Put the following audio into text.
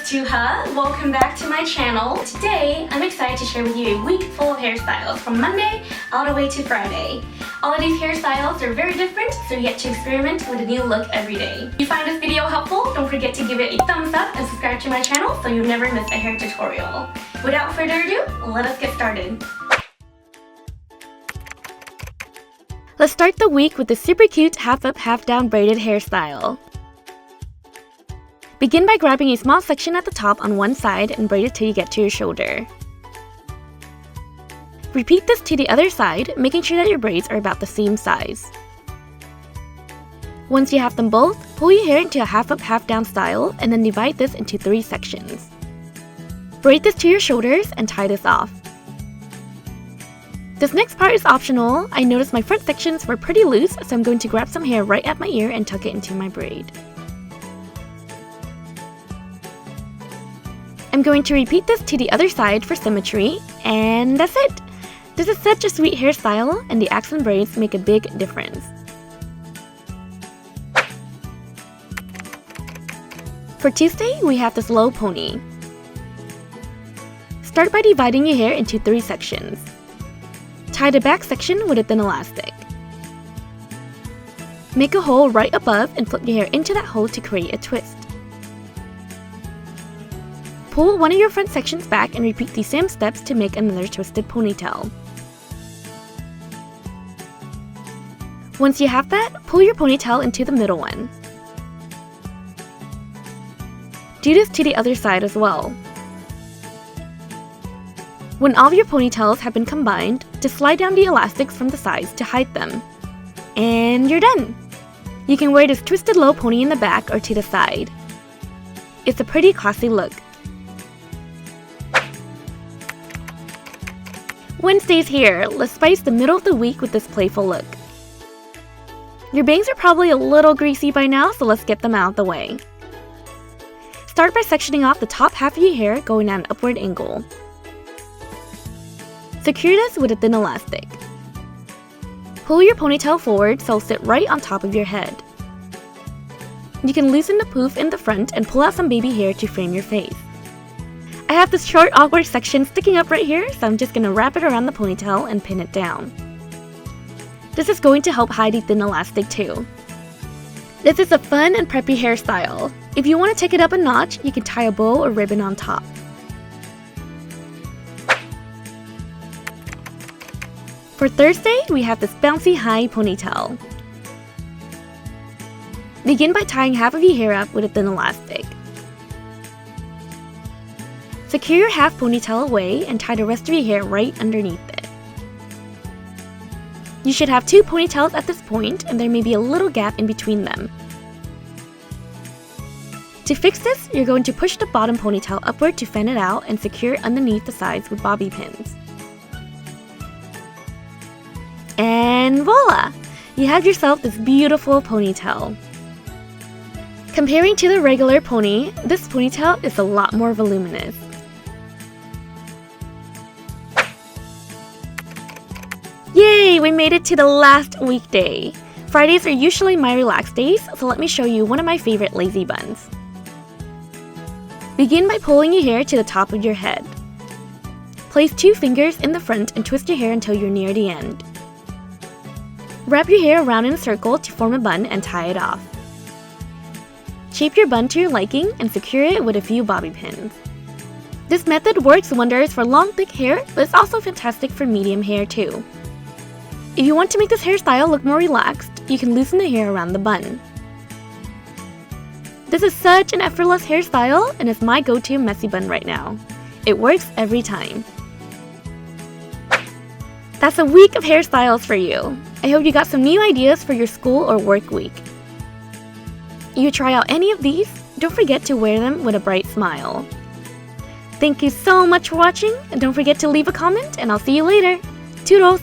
Thuha. Welcome back to my channel. Today, I'm excited to share with you a week full of hairstyles from Monday all the way to Friday. All of these hairstyles are very different, so you get to experiment with a new look every day. If you find this video helpful, don't forget to give it a thumbs up and subscribe to my channel so you'll never miss a hair tutorial. Without further ado, let us get started. Let's start the week with the super cute half-up, half-down braided hairstyle. Begin by grabbing a small section at the top on one side and braid it till you get to your shoulder. Repeat this to the other side, making sure that your braids are about the same size. Once you have them both, pull your hair into a half-up, half-down style and then divide this into 3 sections. Braid this to your shoulders and tie this off. This next part is optional. I noticed my front sections were pretty loose, so I'm going to grab some hair right at my ear and tuck it into my braid. I'm going to repeat this to the other side for symmetry, and that's it! This is such a sweet hairstyle, and the accent braids make a big difference. For Tuesday, we have this low pony. Start by dividing your hair into 3 sections. Tie the back section with a thin elastic. Make a hole right above and flip your hair into that hole to create a twist. Pull one of your front sections back and repeat the same steps to make another twisted ponytail. Once you have that, pull your ponytail into the middle one. Do this to the other side as well. When all of your ponytails have been combined, just slide down the elastics from the sides to hide them. And you're done! You can wear this twisted low pony in the back or to the side. It's a pretty classy look. Wednesday's here. Let's spice the middle of the week with this playful look. Your bangs are probably a little greasy by now, so let's get them out of the way. Start by sectioning off the top half of your hair going at an upward angle. Secure this with a thin elastic. Pull your ponytail forward so it'll sit right on top of your head. You can loosen the poof in the front and pull out some baby hair to frame your face. I have this short, awkward section sticking up right here, so I'm just going to wrap it around the ponytail and pin it down. This is going to help hide the thin elastic too. This is a fun and preppy hairstyle. If you want to take it up a notch, you can tie a bow or ribbon on top. For Thursday, we have this bouncy high ponytail. Begin by tying half of your hair up with a thin elastic. Secure your half ponytail away and tie the rest of your hair right underneath it. You should have 2 ponytails at this point, and there may be a little gap in between them. To fix this, you're going to push the bottom ponytail upward to fan it out and secure underneath the sides with bobby pins. And voila! You have yourself this beautiful ponytail. Comparing to the regular pony, this ponytail is a lot more voluminous. Yay! We made it to the last weekday! Fridays are usually my relaxed days, so let me show you one of my favorite lazy buns. Begin by pulling your hair to the top of your head. Place 2 fingers in the front and twist your hair until you're near the end. Wrap your hair around in a circle to form a bun and tie it off. Shape your bun to your liking and secure it with a few bobby pins. This method works wonders for long, thick hair, but it's also fantastic for medium hair too. If you want to make this hairstyle look more relaxed, you can loosen the hair around the bun. This is such an effortless hairstyle, and it's my go-to messy bun right now. It works every time. That's a week of hairstyles for you. I hope you got some new ideas for your school or work week. If you try out any of these, don't forget to wear them with a bright smile. Thank you so much for watching, and don't forget to leave a comment, and I'll see you later. Toodles!